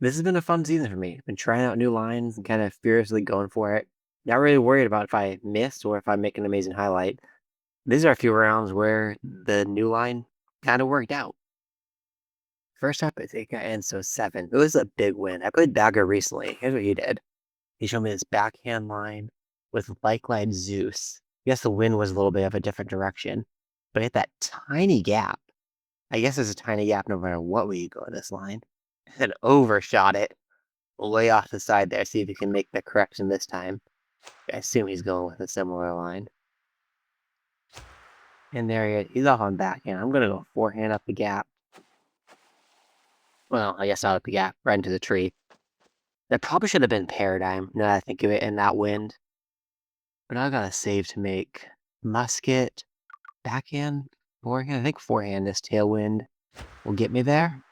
This has been a fun season for me. Been trying out new lines and kind of furiously going for it. Not really worried about if I missed or if I make an amazing highlight. These are a few rounds where the new line kind of worked out. First up, I think I ended so 7. It was a big win. I played Bagger recently. Here's what he did. He showed me this backhand line with like Zeus. Yes, the wind was a little bit of a different direction, but hit that tiny gap. I guess there's a tiny gap no matter what way you go in this line. And overshot it way off the side there, see if he can make the correction this time. I assume he's going with a similar line. And there he is. He's off on backhand. I'm going to go forehand up the gap. Well, I guess not up the gap, right into the tree. That probably should have been paradigm, now that I think of it, in that wind. But I got a save to make. Musket, backhand, forehand. I think forehand, this tailwind will get me there.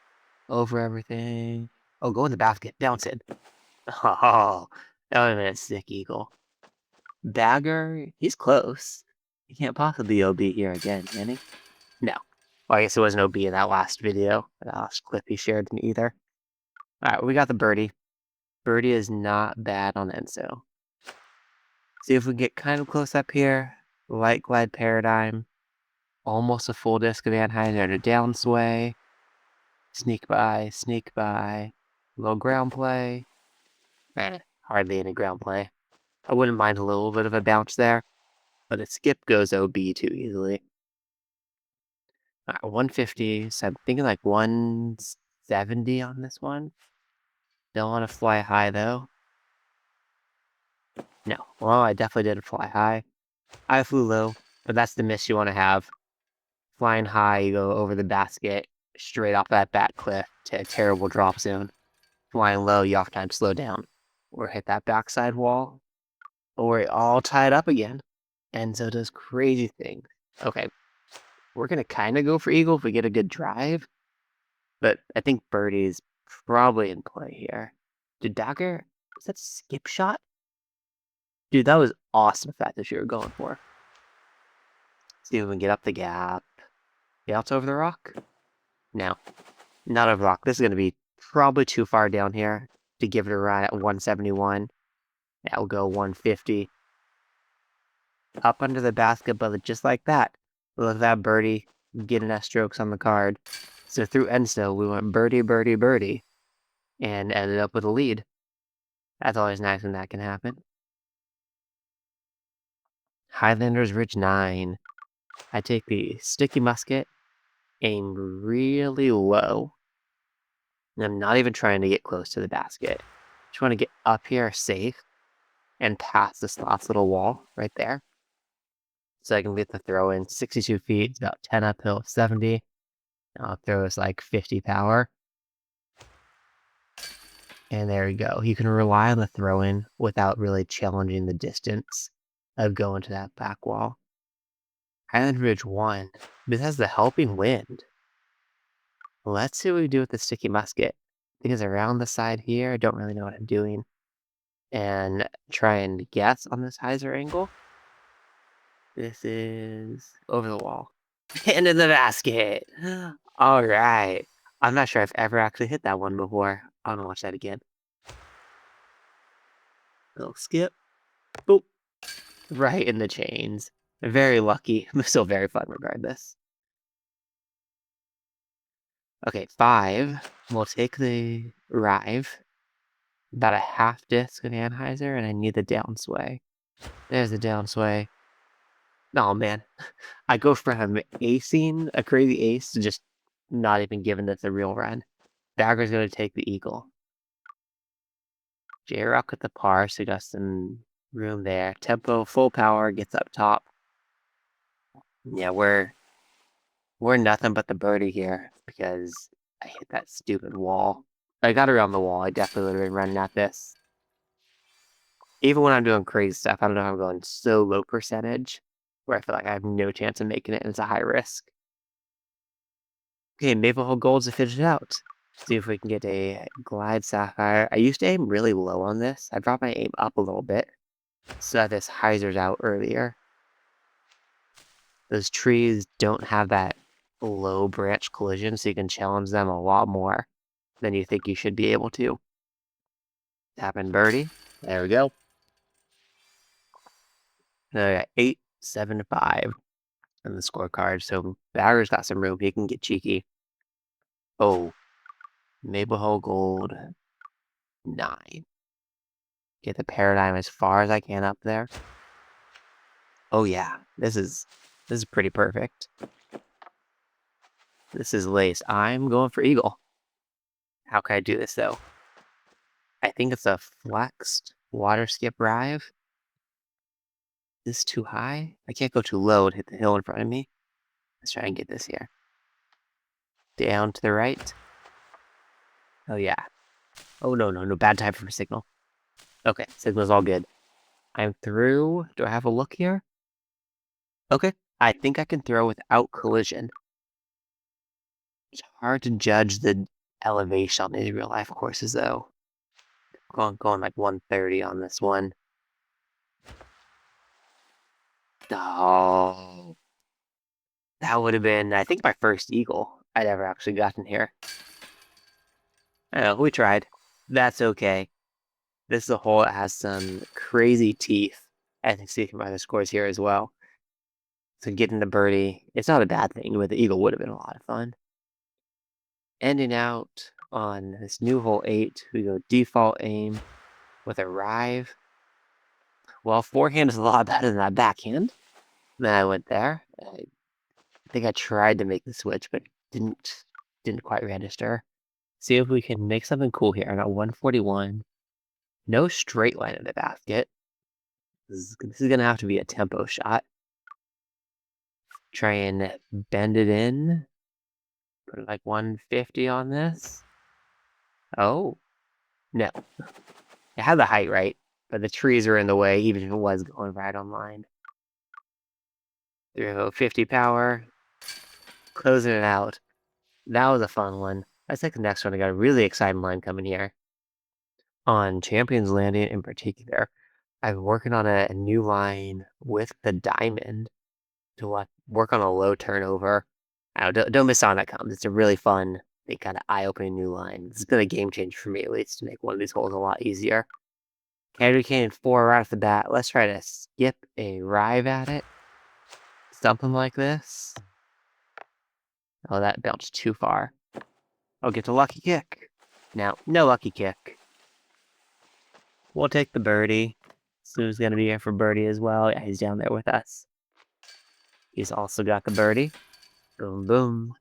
Over everything. Oh, go in the basket. Bounce it. Oh, that would have been a sick eagle. Bagger, he's close. He can't possibly OB here again, can he? No. Well, I guess it wasn't OB in that last video, that last clip he shared in either. Alright, we got the birdie. Birdie is not bad on Enso. See if we can get kind of close up here. Light glide paradigm. Almost a full disc of Anheuser to downsway. Sneak by, sneak by. Little ground play. Hardly any ground play. I wouldn't mind a little bit of a bounce there, but a skip goes OB too easily. 150, so I'm thinking like 170 on this one. Don't want to fly high though. No, well, I definitely didn't fly high. I flew low, but that's the miss you want to have. Flying high, you go over the basket, straight off that back cliff to a terrible drop zone. Flying low, you oftentimes slow down, or hit that backside wall, or it all tied up again. And so it does crazy things. Okay, we're going to kind of go for eagle if we get a good drive. But I think birdie's probably in play here. Did Dagger, was that skip shot? Dude, that was awesome if that's what you were going for. See if we can get up the gap. Get over the rock? No, not over the rock. This is going to be probably too far down here to give it a ride at 171. Yeah, we'll go 150. Up under the basket, but just like that. Look at that birdie, getting S strokes on the card. So through Enso, we went birdie, birdie, birdie, and ended up with a lead. That's always nice when that can happen. Highlander Ridge 9. I take the sticky musket, aim really low, and I'm not even trying to get close to the basket. Just want to get up here safe and past this last little wall right there. So I can get the throw in 62 feet, it's about 10 uphill, 70. I'll throw this like 50 power. And there you go. You can rely on the throw in without really challenging the distance of going to that back wall. Highlander Ridge 1. This has the helping wind. Let's see what we do with the sticky musket. Because around the side here, I don't really know what I'm doing. And try and guess on this hyzer angle. This is over the wall. Into the basket! Alright. I'm not sure I've ever actually hit that one before. I'm gonna watch that again. Little skip. Boop. Right in the chains. Very lucky. Still very fun regardless. Okay, 5. We'll take the Rive. About a half disc of Anheuser, and I need the downsway. There's the downsway. Oh man. I go from acing a crazy ace to just not even giving this a real run. Dagger's gonna take the eagle. J-Rock with the par, so got some room there. Tempo, full power, gets up top. Yeah, we're nothing but the birdie here because I hit that stupid wall. I got around the wall. I definitely would have been running at this. Even when I'm doing crazy stuff, I don't know how I'm going so low percentage where I feel like I have no chance of making it and it's a high risk. Okay, Maple Hill Golds to finish it out. See if we can get a Glide Sapphire. I used to aim really low on this. I dropped my aim up a little bit so that this hyzers out earlier. Those trees don't have that low branch collision, so you can challenge them a lot more. than you think you should be able to. Tap in birdie. There we go. Now I got 875 on the scorecard, so batter's got some room. He can get cheeky. Oh, Maple Hole Gold 9. Get the paradigm as far as I can up there. Oh yeah, this is pretty perfect. This is laced. I'm going for eagle. How can I do this though? I think it's a flexed water skip drive. Is this too high? I can't go too low to hit the hill in front of me. Let's try and get this here. Down to the right. Oh yeah. Oh no, bad time for a signal. Okay, signal's all good. I'm through. Do I have a look here? Okay, I think I can throw without collision. It's hard to judge the elevation on these real life courses though. Going like 130 on this one. Oh, that would have been, I think, my first eagle I'd ever actually gotten here. I know, we tried. That's okay. This is a hole that has some crazy teeth. I think so you can find the scores here as well. So getting the birdie, it's not a bad thing, but the eagle would have been a lot of fun. Ending out on this new hole 8, we go default aim with a rive. Well, forehand is a lot better than that backhand. Then I went there. I think I tried to make the switch, but didn't quite register. See if we can make something cool here. I got 141. No straight line in the basket. This is gonna have to be a tempo shot. Try and bend it in. Put like 150 on this. Oh, no. It had the height right, but the trees are in the way, even if it was going right on line. 350 power. Closing it out. That was a fun one. Let's take the next one. I got a really exciting line coming here. On Champions Landing in particular, I'm working on a new line with the diamond to work on a low turnover. Don't miss out on that comes. It's a really fun, kind of eye-opening new line. This has been a game changer for me, at least, to make one of these holes a lot easier. Candy cane 4 right off the bat. Let's try to skip a rive at it. Something like this. Oh, that bounced too far. Oh, get the lucky kick. Now, no lucky kick. We'll take the birdie. Sue's going to be here for birdie as well. Yeah, he's down there with us. He's also got the birdie. Boom, boom.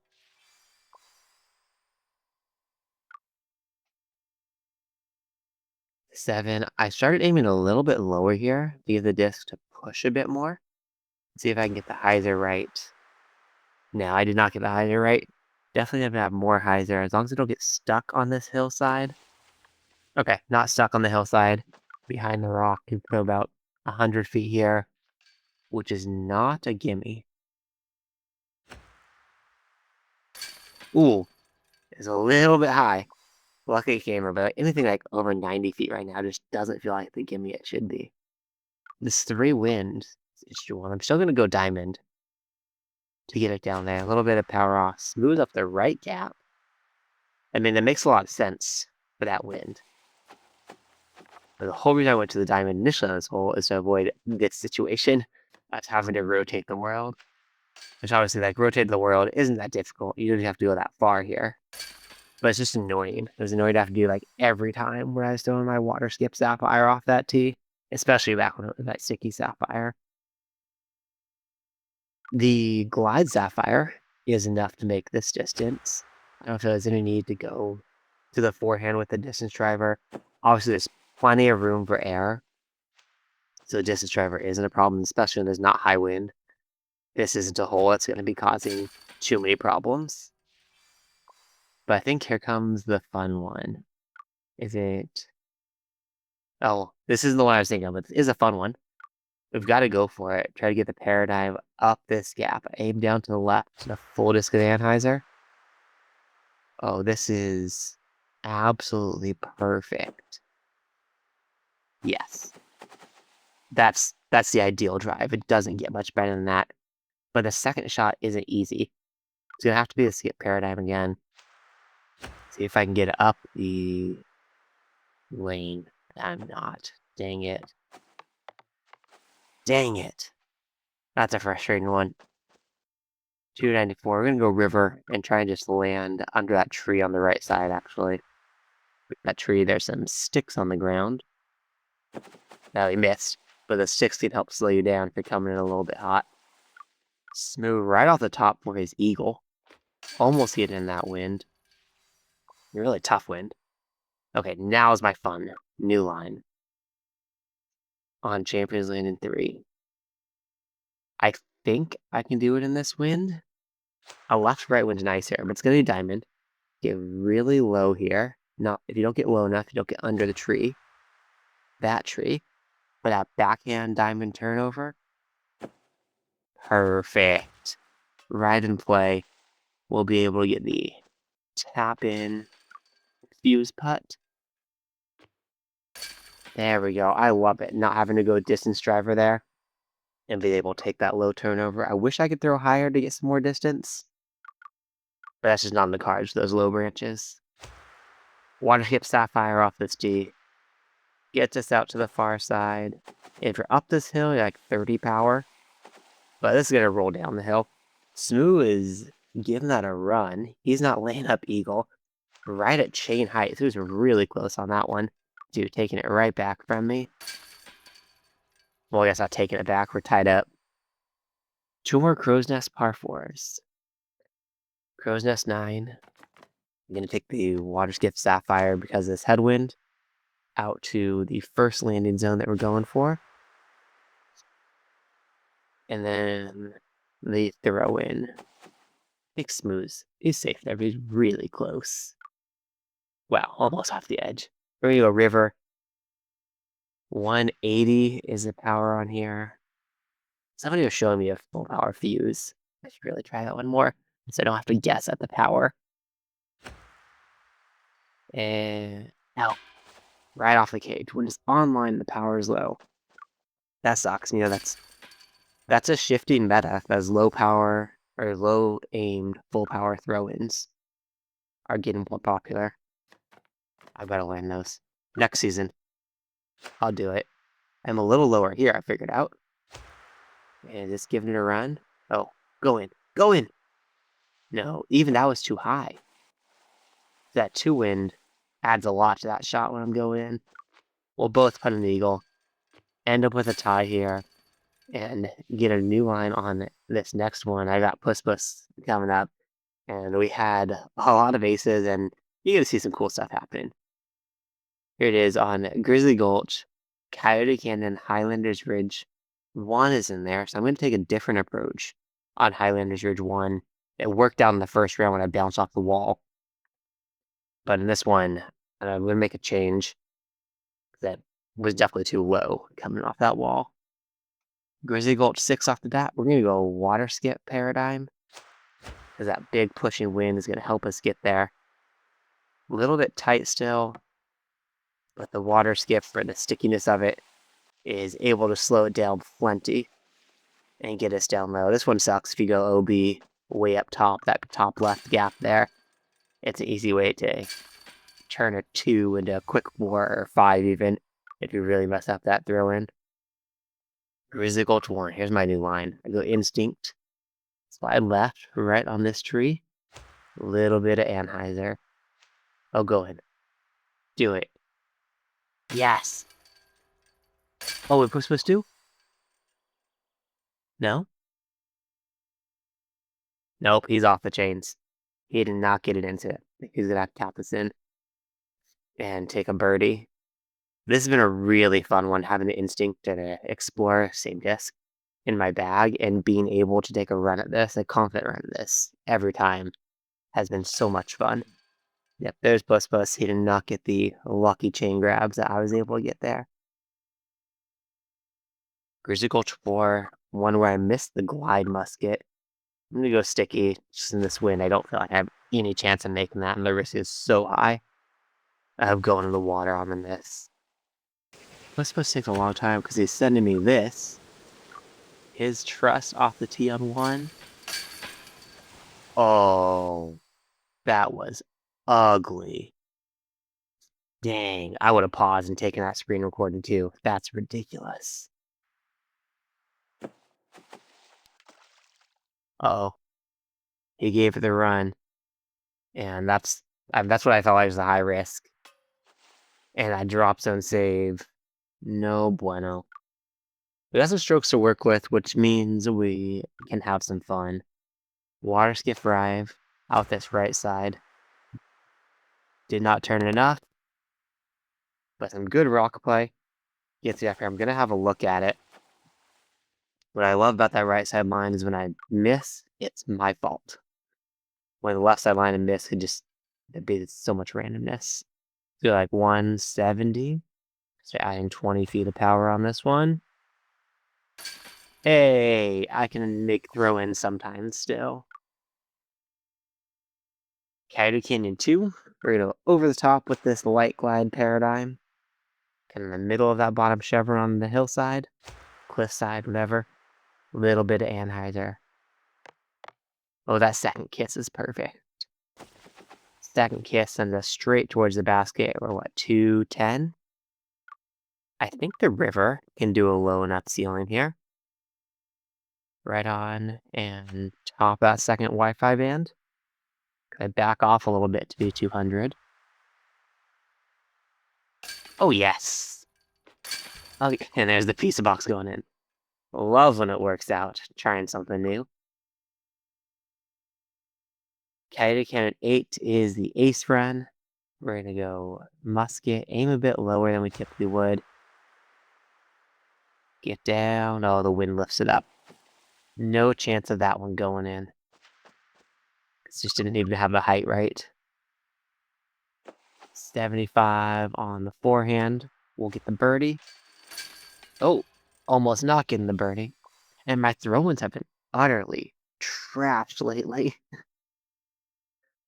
7. I started aiming a little bit lower here to get the disc to push a bit more. See if I can get the hyzer right. No, I did not get the hyzer right. Definitely have to have more hyzer as long as it don't get stuck on this hillside. Okay, not stuck on the hillside. Behind the rock, you go about 100 feet here, which is not a gimme. Ooh, it's a little bit high. Lucky camera, but anything like over 90 feet right now just doesn't feel like the gimme it should be. This 3 wind is one. I'm still gonna go diamond to get it down there. A little bit of power off, smooth up the right gap. I mean, that makes a lot of sense for that wind. But the whole reason I went to the diamond initially on this hole is to avoid this situation of having to rotate the world. Which obviously, like, rotating the world isn't that difficult. You don't have to go that far here. But it's just annoying. It was annoying to have to do, like, every time where I was throwing my water skip sapphire off that tee. Especially back when it was that sticky sapphire. The glide sapphire is enough to make this distance. I don't feel there's any need to go to the forehand with the distance driver. Obviously, there's plenty of room for air. So the distance driver isn't a problem, especially when there's not high wind. This isn't a hole that's going to be causing too many problems. But I think here comes the fun one. Is it... Oh, this isn't the one I was thinking of, but this is a fun one. We've got to go for it. Try to get the paradigm up this gap. Aim down to the left to the full disc of the Anheuser. Oh, this is absolutely perfect. Yes. That's the ideal drive. It doesn't get much better than that. But the second shot isn't easy. It's going to have to be the skip paradigm again. See if I can get up the lane. I'm not. Dang it. Dang it. That's a frustrating one. 294. We're gonna go river and try and just land under that tree on the right side, actually. That tree, there's some sticks on the ground. Now we missed, but the sticks can help slow you down if you're coming in a little bit hot. Smooth right off the top for his eagle. Almost get in that wind. Really tough wind. Okay, now is my fun. New line. On Champions Land in 3. I think I can do it in this wind. A left-right wind's nice here, but it's going to be diamond. Get really low here. Not if you don't get low enough, you don't get under the tree. That tree. But that backhand diamond turnover. Perfect. Right in play. We'll be able to get the tap in fuse putt. There we go. I love it. Not having to go distance driver there. And be able to take that low turnover. I wish I could throw higher to get some more distance. But that's just not in the cards, those low branches. Waterskip Sapphire off this tee. Gets us out to the far side. If you're up this hill, you're like 30 power. But this is going to roll down the hill. Smooth is giving that a run. He's not laying up eagle. Right at chain height. So he's really close on that one. Dude, taking it right back from me. Well, I guess not taking it back. We're tied up. 2 more Crow's Nest par 4s. Crow's Nest 9. I'm going to take the Waterskip Sapphire because of this headwind out to the first landing zone that we're going for. And then the throw in. Big Smooth. He's safe there, but he's really close. Wow, almost off the edge. We're going to go river. 180 is the power on here. Somebody was showing me a full power fuse. I should really try that one more so I don't have to guess at the power. And out. Right off the cage. When it's online, the power is low. That sucks. You know, that's a shifting meta as low power or low aimed full power throw-ins are getting more popular. I gotta land those. Next season, I'll do it. I'm a little lower here, I figured out. And just giving it a run. Oh, go in. Go in! No, even that was too high. That 2 wind adds a lot to that shot when I'm going in. We'll both put an eagle. End up with a tie here. And get a new line on this next one. I got Puss Puss coming up. And we had a lot of aces, and you're going to see some cool stuff happening. Here it is on Grizzly Gulch, Coyote Canyon, Highlander's Ridge. 1 is in there, so I'm going to take a different approach on Highlander's Ridge 1. It worked out in the first round when I bounced off the wall. But in this one, I'm going to make a change that was definitely too low coming off that wall. Grizzly Gulch 6 off the bat. We're going to go water skip paradigm. Because that big pushing wind is going to help us get there. A little bit tight still. But the water skip, for the stickiness of it, is able to slow it down plenty. And get us down low. This one sucks if you go OB way up top. That top left gap there. It's an easy way to turn a 2 into a quick 4 or 5 even. If you really mess up that throw in. Grizzly Gulch 1. Here's my new line. I go instinct. Slide left, right on this tree. A little bit of Anheuser. Oh, go ahead. Do it. Yes. Oh, we're supposed to? No? Nope, he's off the chains. He did not get it into it. He's going to have to tap this in and take a birdie. This has been a really fun one, having the instinct to explore same disc in my bag and being able to take a run at this, a confident run at this every time has been so much fun. Yep, there's Puss Puss. He did not get the lucky chain grabs that I was able to get there. Grizzly Gulch 4, one where I missed the glide musket. I'm going to go sticky just in this wind. I don't feel like I have any chance of making that, and the risk is so high of going in the water on the miss. Puss Puss takes a long time because he's sending me this. His trust off the tee on 1. Oh, that was ugly. Dang, I would have paused and taken that screen recording too. That's ridiculous. Uh-oh. He gave it the run. And that's what I thought was a high risk. And that drop zone save. No bueno. We got some strokes to work with, which means we can have some fun. Water skiff drive out this right side. Did not turn enough. But some good rock play. Gets you up here. I'm going to have a look at it. What I love about that right side line is when I miss, it's my fault. When the left side line and miss, it'd be so much randomness. So like 170. So adding 20 feet of power on this one. Hey, I can make throw-ins sometimes still. Coyote Canyon 2. We're going to go over the top with this light glide paradigm. Kind of in the middle of that bottom chevron on the hillside. Cliffside, whatever. Little bit of anhyzer. Oh, that second kiss is perfect. Second kiss sends us straight towards the basket. We're what, 210? I think the river can do a low enough ceiling here. Right on and top that second Wi-Fi band. I back off a little bit to do 200. Oh, yes. Okay, and there's the pizza box going in. Love when it works out. Trying something new. Coyote Canyon 8 is the ace run. We're going to go musket. Aim a bit lower than we typically would. Get down. Oh, the wind lifts it up. No chance of that one going in. It just didn't even have the height right. 75 on the forehand. We'll get the birdie. Oh, almost not getting the birdie. And my throw-ins have been utterly trashed lately.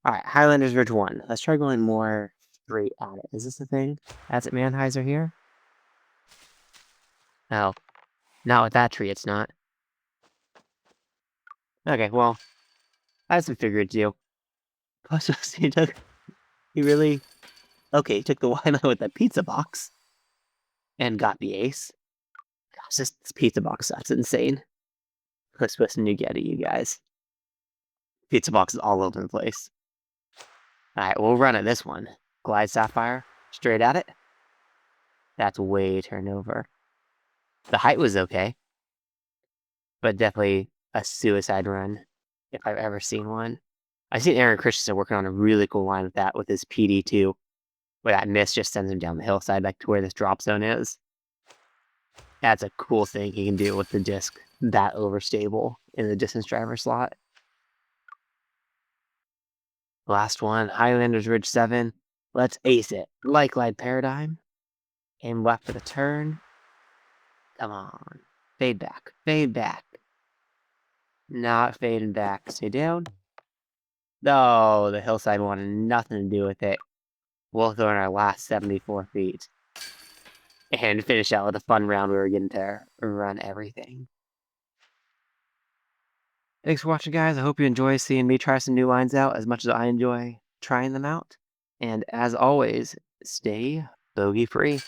Alright, Highlanders Ridge 1. Let's try going more straight at it. Is this the thing? That's it, Manheiser here? No. Not with that tree, it's not. Okay, well, that's what I figured to do. Plus, he really... Okay, he took the wine line with that pizza box. And got the ace. Gosh, this pizza box, that's insane. Christmas and Nugget, you guys. Pizza box is all over the place. Alright, we'll run at this one. Glide Sapphire, straight at it. That's way turned over. The height was okay. But definitely a suicide run, if I've ever seen one. I've seen Aaron Christensen working on a really cool line with that, with his PD2. Where that miss just sends him down the hillside, like to where this drop zone is. That's a cool thing he can do with the disc that overstable in the distance driver slot. Last one, Highlanders Ridge 7. Let's ace it. Light glide paradigm. Aim left for the turn. Come on. Fade back. Fade back. Not fading back. Stay down. No, the hillside wanted nothing to do with it. We'll throw in our last 74 feet. And finish out with a fun round where we're getting to run everything. Thanks for watching, guys. I hope you enjoy seeing me try some new lines out as much as I enjoy trying them out. And as always, stay bogey free.